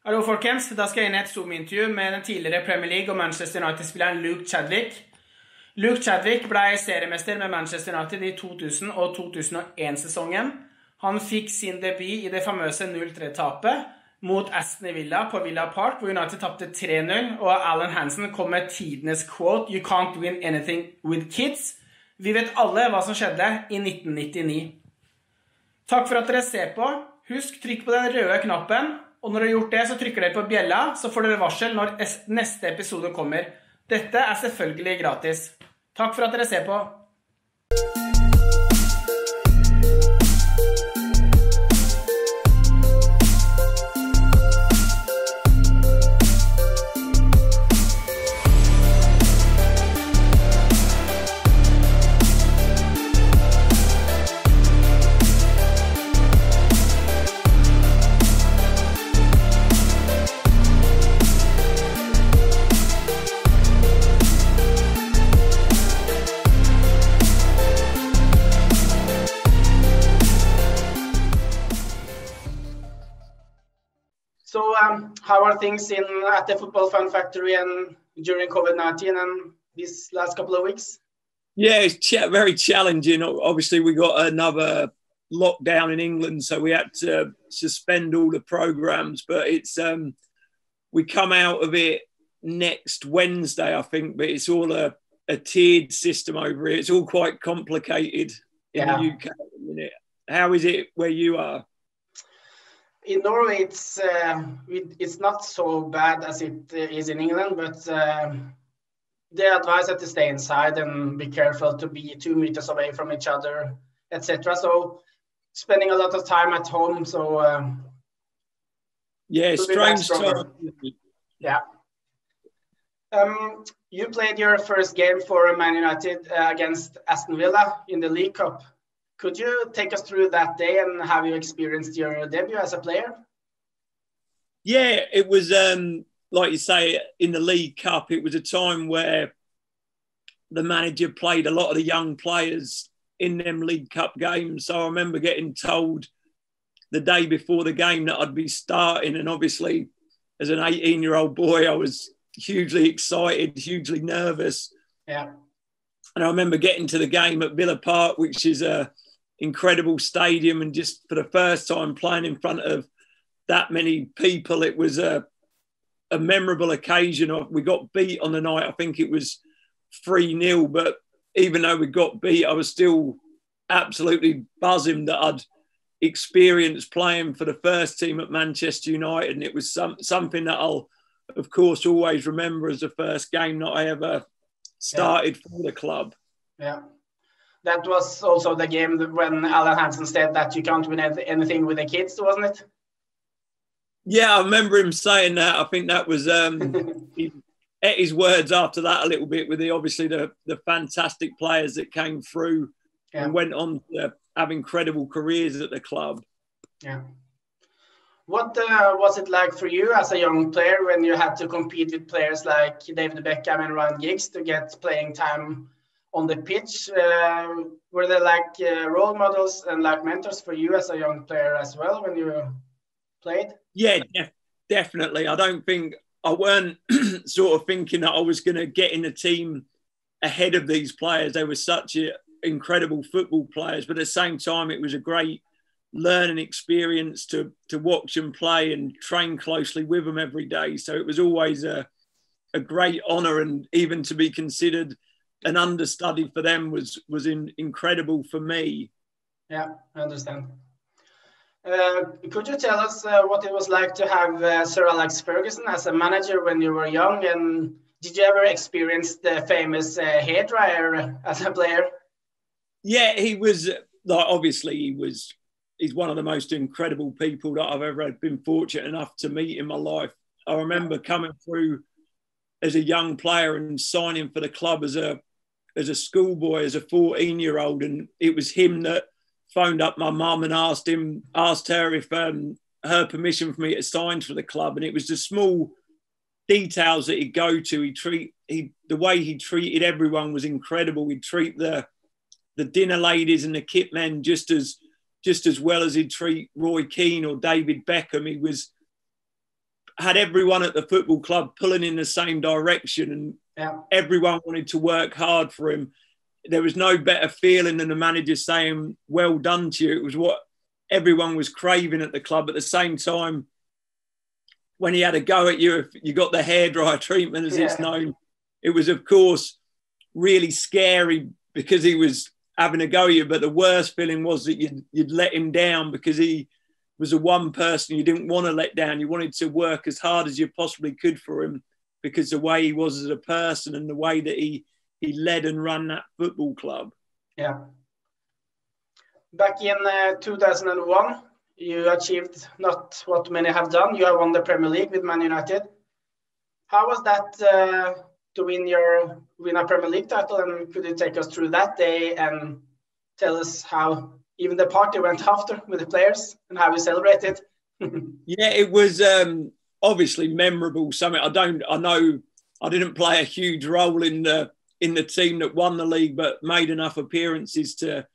Hallo folkens, da skal jeg inn i et Zoom-intervju med den tidligere Premier League og Manchester United-spilleren Luke Chadwick. Luke Chadwick ble seriemester med Manchester United i 2000 og 2001-sesongen. Han fikk sin debut i det famøse 0-3-tapet mot Aston Villa på Villa Park, hvor United tappte 3-0, og Alan Hansen kom med tidenes quote «You can't win anything with kids». Vi vet alle hva som skjedde i 1999. Takk for at dere ser på. Husk, trykk på den røde knappen, og når dere har gjort det, så trykker dere på bjella, så får dere varsel når neste episode kommer. Dette er selvfølgelig gratis. Takk for at dere ser på. So, how are things at the Football Fun Factory and during COVID-19 and these last couple of weeks? Yeah, it's very challenging. Obviously, we got another lockdown in England, so we had to suspend all the programs. But it's we come out of it next Wednesday, I think. But it's all a tiered system over here. It's all quite complicated in the UK at the minute. How is it where you are? In Norway, it's not so bad as it is in England, but they advise us to stay inside and be careful to be 2 meters away from each other, etc. So, spending a lot of time at home. So, yeah, strange time. Yeah. You played your first game for Man Utd against Aston Villa in the League Cup. Could you take us through that day and have you experienced your debut as a player? Yeah, it was, like you say, in the League Cup, it was a time where the manager played a lot of the young players in them League Cup games. So I remember getting told the day before the game that I'd be starting. And obviously, as an 18-year-old boy, I was hugely excited, hugely nervous. Yeah. And I remember getting to the game at Villa Park, which is a incredible stadium, and just for the first time playing in front of that many people, it was a memorable occasion. We got beat on the night. I think it was 3-0, but even though we got beat, I was still absolutely buzzing that I'd experienced playing for the first team at Manchester United, and it was something that I'll, of course, always remember as the first game that I ever started for the club. Yeah. That was also the game when Alan Hansen said that you can't win anything with the kids, wasn't it? Yeah, I remember him saying that. I think that was he ate his words after that a little bit with obviously the fantastic players that came through and went on to have incredible careers at the club. Yeah. What was it like for you as a young player when you had to compete with players like David Beckham and Ryan Giggs to get playing time on the pitch? Were they like role models and like mentors for you as a young player as well when you played? Yeah, definitely. I don't think I weren't sort of thinking that I was going to get in the team ahead of these players. They were such incredible football players, but at the same time, it was a great learning experience to watch them play and train closely with them every day. So it was always a great honour, and even to be considered an understudy for them was incredible for me. Yeah, I understand. Could you tell us what it was like to have Sir Alex Ferguson as a manager when you were young, and did you ever experience the famous hairdryer as a player? Yeah, he was obviously he's one of the most incredible people that I've ever been fortunate enough to meet in my life. I remember coming through as a young player and signing for the club as a schoolboy, as a 14-year-old, and it was him that phoned up my mum and asked her if her permission for me to sign for the club. And it was the small details that he'd go to. The way he treated everyone was incredible. He'd treat the dinner ladies and the kit men just as well as he'd treat Roy Keane or David Beckham. He was had everyone at the football club pulling in the same direction, and everyone wanted to work hard for him. There was no better feeling than the manager saying, well done to you. It was what everyone was craving at the club. At the same time, when he had a go at you, if you got the hairdryer treatment, as it's known, it was, of course, really scary because he was having a go at you. But the worst feeling was that you'd let him down, because he was the one person you didn't want to let down. You wanted to work as hard as you possibly could for him, because the way he was as a person and the way that he led and ran that football club. Yeah. Back in 2001, you achieved not what many have done. You have won the Premier League with Man Utd. How was that to win a Premier League title? And could you take us through that day and tell us how even the party went after with the players and how we celebrated? Yeah, it was obviously memorable. Something I know I didn't play a huge role in the team that won the league, but made enough appearances to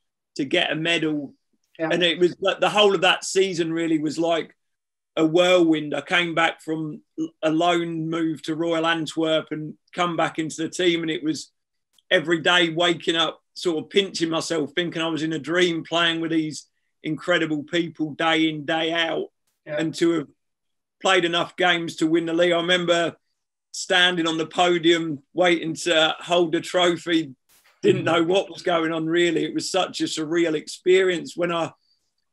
get a medal. Yeah. And it was the whole of that season really was like a whirlwind. I came back from a loan move to Royal Antwerp and come back into the team, and it was every day waking up, sort of pinching myself, thinking I was in a dream, playing with these incredible people day in, day out. Yeah. And to have played enough games to win the league. I remember standing on the podium waiting to hold the trophy, didn't know what was going on really. It was such a surreal experience. When I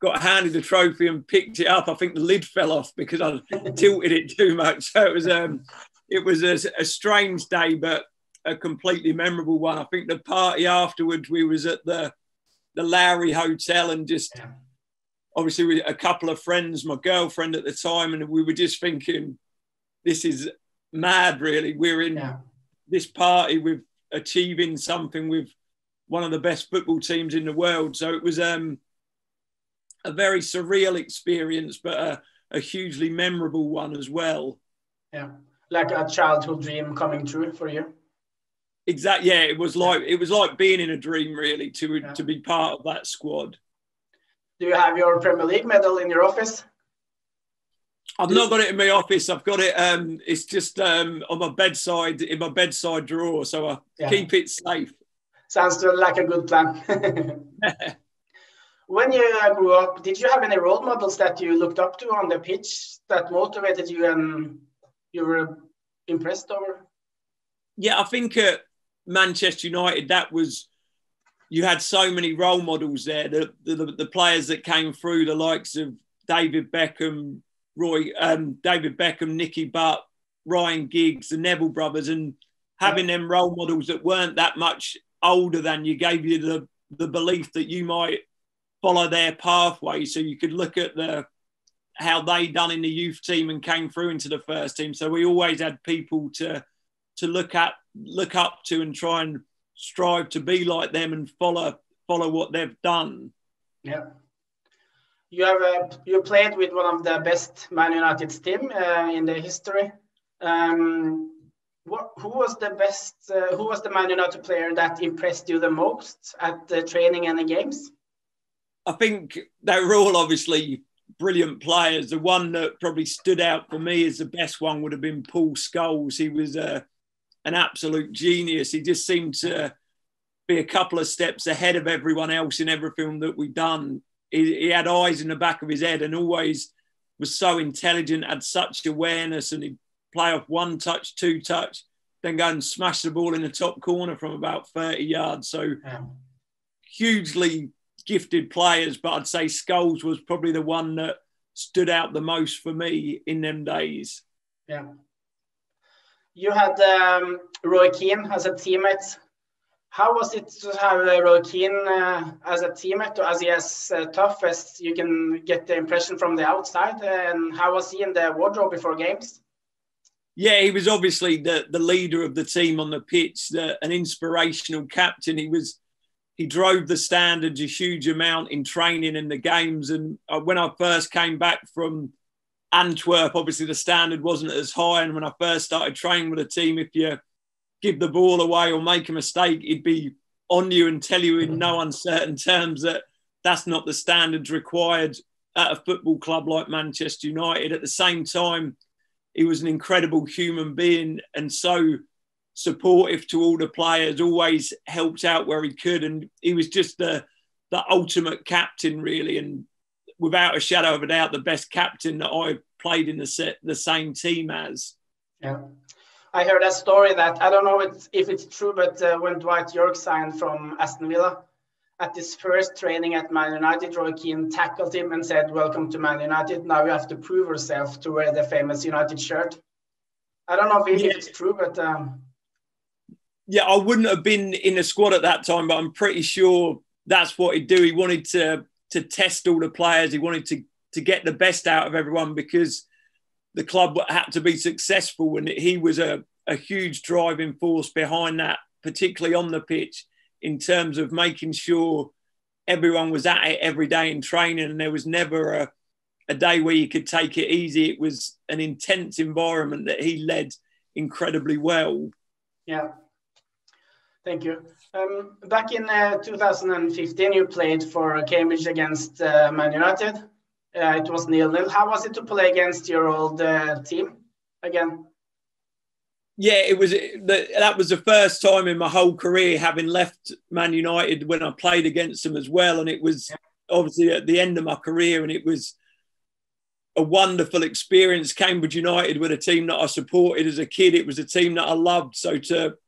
got handed the trophy and picked it up, I think the lid fell off because I tilted it too much. So it was a strange day, but a completely memorable one. I think the party afterwards, we was at the Lowry Hotel, and just obviously with a couple of friends, my girlfriend at the time, and we were just thinking, this is mad really. We're in this party with achieving something with one of the best football teams in the world. So it was a very surreal experience, but a hugely memorable one as well. Yeah, like a childhood dream coming true for you. Exactly. Yeah, it was like being in a dream really to be part of that squad. Do you have your Premier League medal in your office? I've not got it in my office. I've got it. It's just on my bedside, in my bedside drawer. So I keep it safe. Sounds like a good plan. When you grew up, did you have any role models that you looked up to on the pitch that motivated you and you were impressed over? Yeah, I think at Manchester United, you had so many role models there. The players that came through, the likes of David Beckham, David Beckham, Nicky Butt, Ryan Giggs, the Neville brothers, and having them role models that weren't that much older than you gave you the belief that you might follow their pathway. So you could look at how they done in the youth team and came through into the first team. So we always had people to look up to and try and strive to be like them and follow what they've done. Yeah. You played with one of the best Man Utd team in the history. Who was the Man Utd player that impressed you the most at the training and the games? I think they were all obviously brilliant players. The one that probably stood out for me as the best one would have been Paul Scholes. He was an absolute genius. He just seemed to be a couple of steps ahead of everyone else in everything that we'd done. He had eyes in the back of his head and always was so intelligent, had such awareness, and he'd play off one touch, two touch, then go and smash the ball in the top corner from about 30 yards. So hugely gifted players, but I'd say Scholes was probably the one that stood out the most for me in them days. Yeah. You had Roy Keane as a teammate. How was it to have Roy Keane as a teammate, or as he as tough as you can get the impression from the outside? And how was he in the wardrobe before games? Yeah, he was obviously the leader of the team on the pitch, an inspirational captain. He drove the standards a huge amount in training and the games. And when I first came back from Antwerp, obviously the standard wasn't as high. And when I first started training with a team, if you give the ball away or make a mistake, he'd be on you and tell you in no uncertain terms that that's not the standards required at a football club like Manchester United. At the same time, he was an incredible human being and so supportive to all the players, always helped out where he could. And he was just the ultimate captain, really. And without a shadow of a doubt, the best captain that I played in the same team as. Yeah. I heard a story that, I don't know if it's true, but when Dwight York signed from Aston Villa, at his first training at Man Utd, Roy Keane tackled him and said, "Welcome to Man Utd. Now you have to prove yourself to wear the famous United shirt." I don't know if it's true, but... Yeah, I wouldn't have been in the squad at that time, but I'm pretty sure that's what he'd do. He wanted to test all the players. He wanted to get the best out of everyone because the club had to be successful, and he was a huge driving force behind that, particularly on the pitch, in terms of making sure everyone was at it every day in training, and there was never a day where you could take it easy. It was an intense environment that he led incredibly well. Yeah, thank you. Back in 2015, you played for Cambridge against Man Utd. It was 0-0. How was it to play against your old team again? Yeah, that was the first time in my whole career having left Man Utd when I played against them as well. And it was obviously at the end of my career, and it was a wonderful experience. Cambridge United were a team that I supported as a kid. It was a team that I loved. So to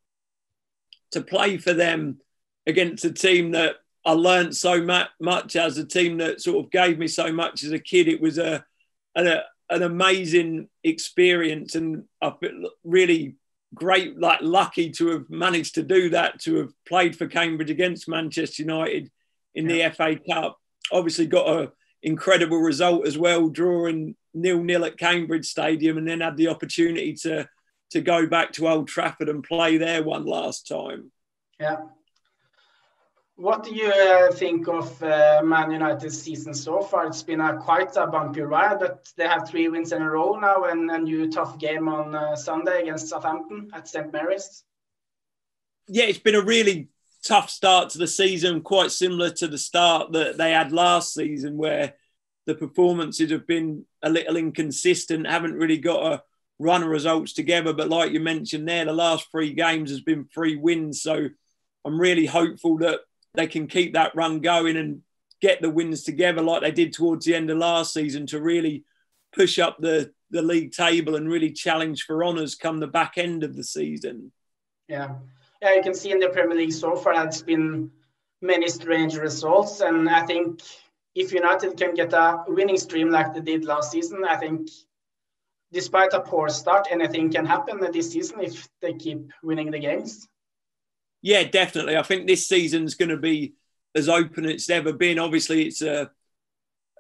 play for them against a team that I learned so much as, a team that sort of gave me so much as a kid, it was an amazing experience. And I feel really great, lucky to have managed to do that, to have played for Cambridge against Manchester United in the FA Cup. Obviously got an incredible result as well, drawing 0-0 at Cambridge Stadium, and then had the opportunity to go back to Old Trafford and play there one last time. Yeah. What do you think of Man United's season so far? It's been quite a bumpy ride, but they have 3 wins in a row now, and a new tough game on Sunday against Southampton at St Mary's. Yeah, it's been a really tough start to the season, quite similar to the start that they had last season, where the performances have been a little inconsistent, haven't really got a run of results together. But like you mentioned there, the last 3 games has been 3 wins. So I'm really hopeful that they can keep that run going and get the wins together like they did towards the end of last season, to really push up the league table and really challenge for honours come the back end of the season. Yeah, you can see in the Premier League so far that it's been many strange results. And I think if United can get a winning stream like they did last season, I think despite a poor start, anything can happen this season if they keep winning the games. Yeah, definitely. I think this season's going to be as open as it's ever been. Obviously, it's a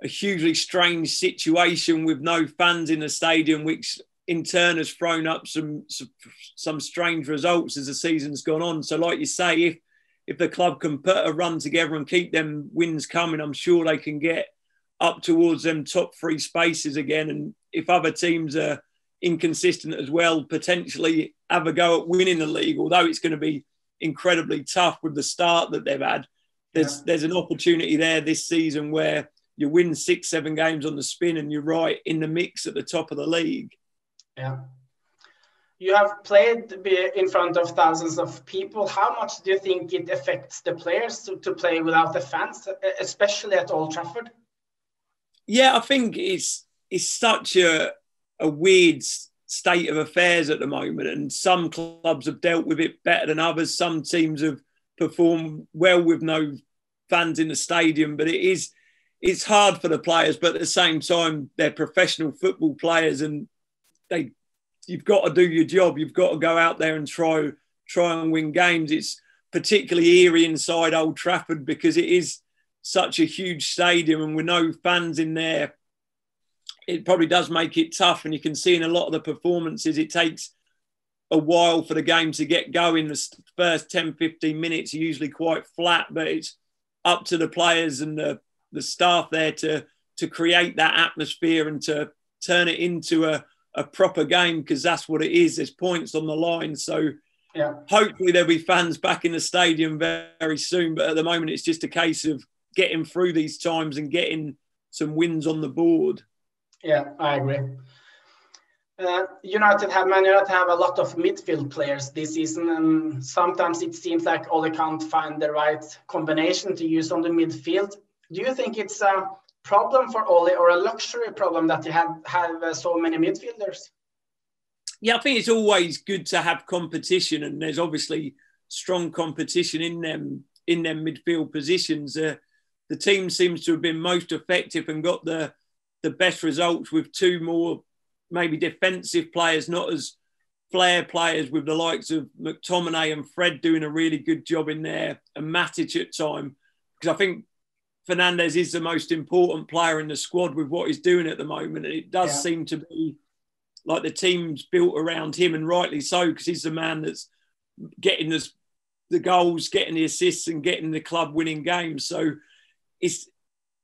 hugely strange situation with no fans in the stadium, which in turn has thrown up some strange results as the season's gone on. So like you say, if the club can put a run together and keep them wins coming, I'm sure they can get up towards them top 3 spaces again. And if other teams are inconsistent as well, potentially have a go at winning the league, although it's going to be incredibly tough with the start that they've had. There's an opportunity there this season where you win 6-7 games on the spin and you're right in the mix at the top of the league. Yeah. You have played in front of thousands of people. How much do you think it affects the players to play without the fans, especially at Old Trafford? Yeah, I think it's such a weird state of affairs at the moment, and some clubs have dealt with it better than others. Some teams have performed well with no fans in the stadium, but it's hard for the players. But at the same time, they're professional football players, and you've got to do your job. You've got to go out there and try and win games. It's particularly eerie inside Old Trafford because it is such a huge stadium, and with no fans in there, it probably does make it tough. And you can see in a lot of the performances, it takes a while for the game to get going. The first 10, 15 minutes are usually quite flat, but it's up to the players and the staff there to create that atmosphere and to turn it into a proper game, because that's what it is. There's points on the line. So hopefully there'll be fans back in the stadium very, very soon. But at the moment, it's just a case of getting through these times and getting some wins on the board. Yeah, I agree. Man Utd have a lot of midfield players this season, and sometimes it seems like Ole can't find the right combination to use on the midfield. Do you think it's a problem for Ole or a luxury problem that you have so many midfielders? Yeah, I think it's always good to have competition, and there's obviously strong competition in them midfield positions. The team seems to have been most effective and got the best results with two more maybe defensive players, not as flair players, with the likes of McTominay and Fred doing a really good job in there, and Matic at time. Because I think Fernandes is the most important player in the squad with what he's doing at the moment. And it does seem to be like the team's built around him, and rightly so, because he's the man that's getting the goals, getting the assists and getting the club winning games. So it's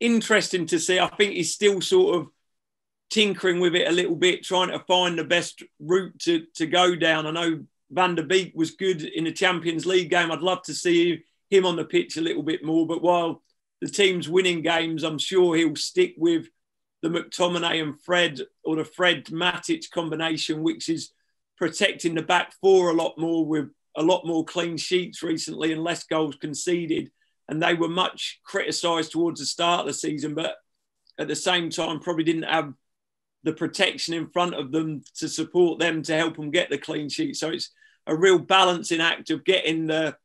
interesting to see. I think he's still sort of tinkering with it a little bit, trying to find the best route to go down. I know Van der Beek was good in the Champions League game. I'd love to see him on the pitch a little bit more. But while the team's winning games, I'm sure he'll stick with the McTominay and Fred, or the Fred-Matic combination, which is protecting the back four a lot more, with a lot more clean sheets recently and less goals conceded. And they were much criticised towards the start of the season, but at the same time probably didn't have the protection in front of them to support them to help them get the clean sheet. So it's a real balancing act of getting the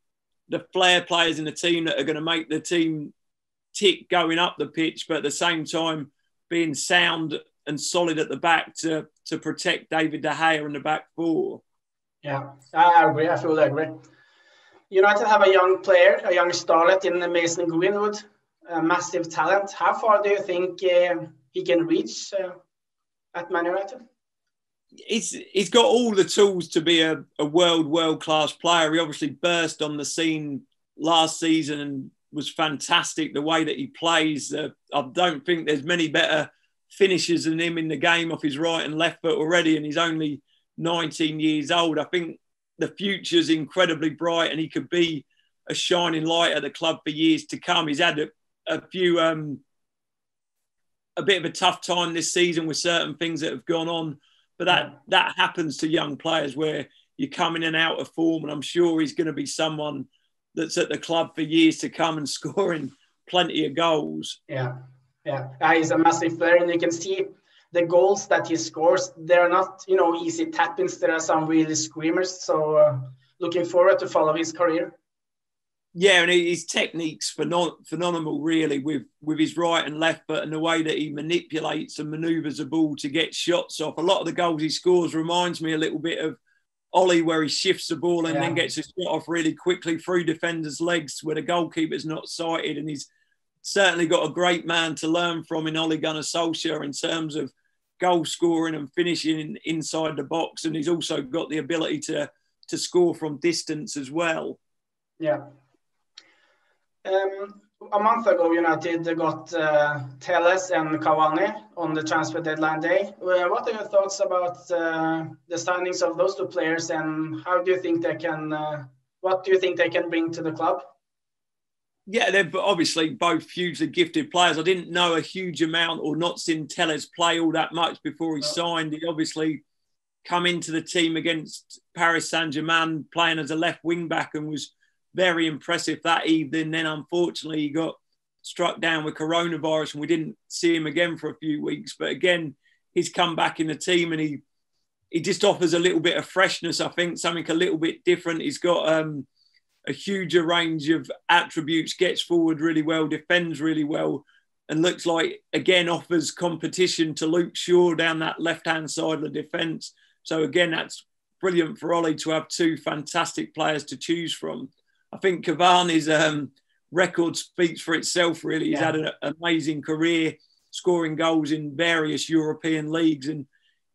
flair players in the team that are going to make the team tick going up the pitch, but at the same time being sound and solid at the back to protect David De Gea and the back four. Yeah, I agree. I fully agree. United have a young player, a young starlet in Mason Greenwood, a massive talent. How far do you think he can reach at Man Utd? He's got all the tools to be a world-class player. He obviously burst on the scene last season and was fantastic the way that he plays. I don't think there's many better finishers than him in the game off his right and left foot already, and he's only 19 years old. I think the future's incredibly bright, and he could be a shining light at the club for years to come. He's had a bit of a tough time this season with certain things that have gone on, but that happens to young players where you come in and out of form, and I'm sure he's going to be someone that's at the club for years to come and scoring plenty of goals. Yeah, he's a massive player, and you can see the goals that he scores. They're not, easy tap-ins. There are some really screamers. So looking forward to follow his career. Yeah, and his technique's phenomenal, really, with his right and left foot, and the way that he manipulates and manoeuvres the ball to get shots off. A lot of the goals he scores reminds me a little bit of Ollie, where he shifts the ball and then gets a shot off really quickly through defenders' legs where the goalkeeper's not sighted. And he's certainly got a great man to learn from in Ole Gunnar Solskjaer in terms of goal scoring and finishing inside the box. And he's also got the ability to score from distance as well. Yeah. A month ago, United got Telles and Cavani on the transfer deadline day. What are your thoughts about the signings of those two players, and how do you think they can? What do you think they can bring to the club? Yeah, they're obviously both hugely gifted players. I didn't know a huge amount, or not seen Telles play all that much before he signed. He obviously come into the team against Paris Saint-Germain playing as a left wing back and was very impressive that evening. Then unfortunately he got struck down with coronavirus and we didn't see him again for a few weeks. But again, he's come back in the team and he just offers a little bit of freshness. I think something a little bit different. He's got a huger range of attributes, gets forward really well, defends really well, and looks like, again, offers competition to Luke Shaw down that left-hand side of the defence. So again, that's brilliant for Ollie to have two fantastic players to choose from. I think Cavani's record speaks for itself, really. He's had an amazing career, scoring goals in various European leagues, and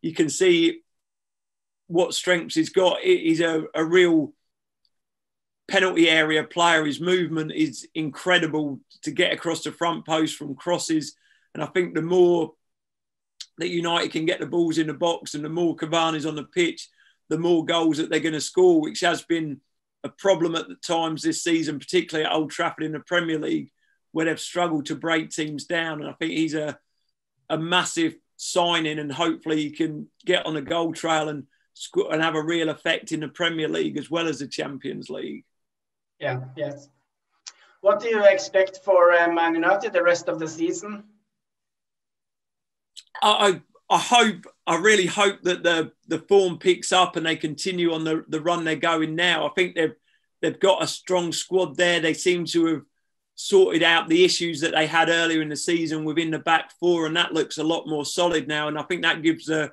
you can see what strengths he's got. He's a real penalty area player. His movement is incredible to get across the front post from crosses. And I think the more that United can get the balls in the box and the more Cavani's on the pitch, the more goals that they're going to score, which has been a problem at the times this season, particularly at Old Trafford in the Premier League, where they've struggled to break teams down. And I think he's a massive signing, and hopefully he can get on a goal trail and have a real effect in the Premier League as well as the Champions League. Yeah, yes. What do you expect for Man United the rest of the season? I really hope that the form picks up and they continue on the run they're going now. I think they've got a strong squad there. They seem to have sorted out the issues that they had earlier in the season within the back four, and that looks a lot more solid now. And I think that gives the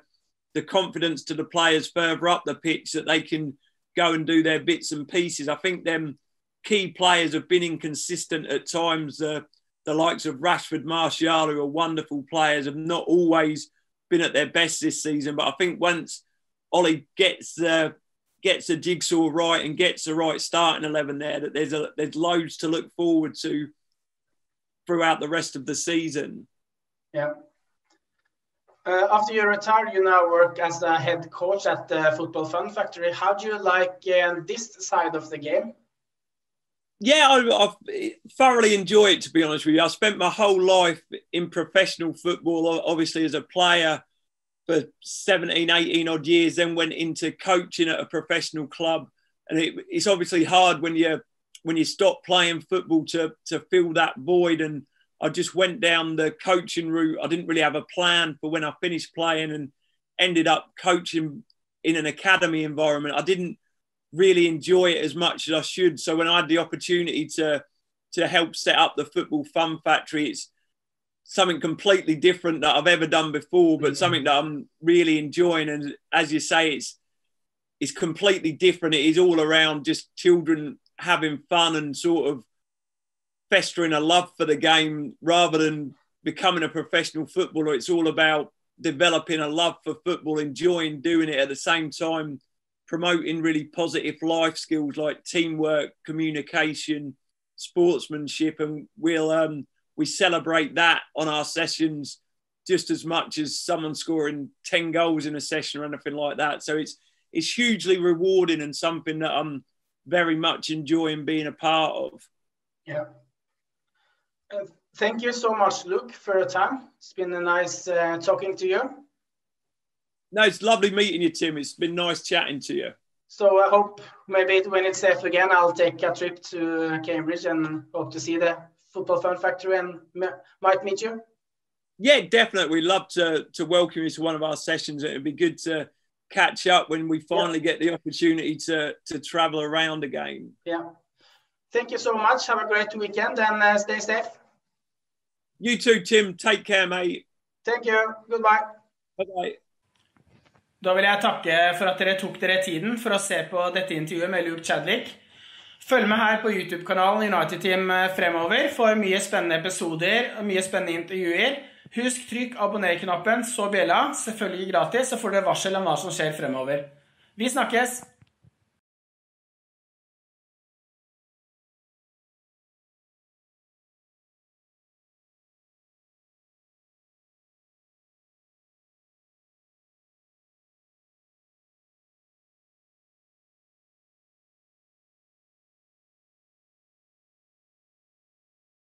confidence to the players further up the pitch that they can go and do their bits and pieces. I think them key players have been inconsistent at times. The likes of Rashford, Martial, who are wonderful players, have not always been at their best this season. But I think once Ollie gets the jigsaw right and gets the right starting 11 there, that there's loads to look forward to throughout the rest of the season. Yeah. After you retire, you now work as a head coach at the Football Fun Factory. How do you like this side of the game? Yeah, I thoroughly enjoy it, to be honest with you. I spent my whole life in professional football, obviously as a player for 17, 18 odd years, then went into coaching at a professional club. And it's obviously hard when you stop playing football to fill that void. And I just went down the coaching route. I didn't really have a plan for when I finished playing and ended up coaching in an academy environment. I didn't really enjoy it as much as I should. So when I had the opportunity to help set up the Football Fun Factory, it's something completely different that I've ever done before, but something that I'm really enjoying. And as you say, it's completely different. It is all around just children having fun and sort of festering a love for the game rather than becoming a professional footballer. It's all about developing a love for football, enjoying doing it, at the same time promoting really positive life skills like teamwork, communication, sportsmanship, and we celebrate that on our sessions just as much as someone scoring 10 goals in a session or anything like that. So it's hugely rewarding and something that I'm very much enjoying being a part of. Yeah. Thank you so much, Luke, for your time. It's been a nice talking to you. No, it's lovely meeting you, Tim. It's been nice chatting to you. So I hope maybe when it's safe again, I'll take a trip to Cambridge and hope to see the Football Fun Factory and might meet you. Yeah, definitely. We'd love to welcome you to one of our sessions. It'd be good to catch up when we finally get the opportunity to travel around again. Yeah. Thank you so much. Have a great weekend and stay safe. You too, Tim. Take care, mate. Thank you. Goodbye. Bye-bye. Da vil jeg takke for at dere tok dere tiden for å se på dette intervjuet med Luke Chadwick. Følg med her på YouTube-kanalen Unitedtim fremover for mye spennende episoder og mye spennende intervjuer. Husk, trykk abonner-knappen, så bjella, selvfølgelig gratis, så får dere varsel om hva som skjer fremover. Vi snakkes!